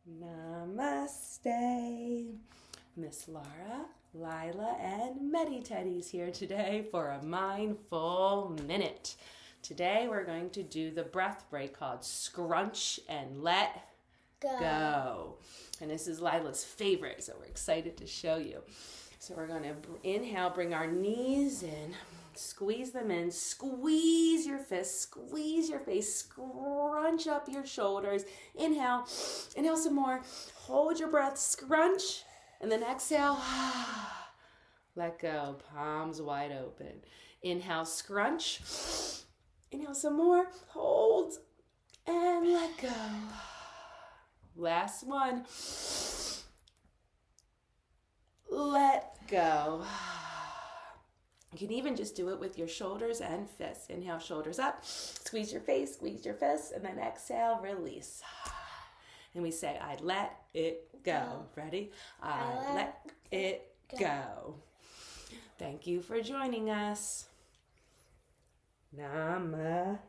Namaste. Miss Laura, Lila, and Medi Teddy's here today for a mindful minute. Today we're going to do the breath break called Scrunch and Let Go. And this is Lila's favorite, so we're excited to show you. So we're going to inhale, bring our knees in, squeeze them in, squeeze your fists, squeeze your face, scrunch up your shoulders. Inhale, inhale some more, hold your breath, scrunch, and then exhale, let go, palms wide open. Inhale, scrunch, inhale some more, hold, and let go. Last one. Let go. You can even just do it with your shoulders and fists. Inhale, shoulders up, squeeze your face, squeeze your fists, and then exhale, release. And we say, I let it go. Ready? I let it go. Thank you for joining us. Namaste.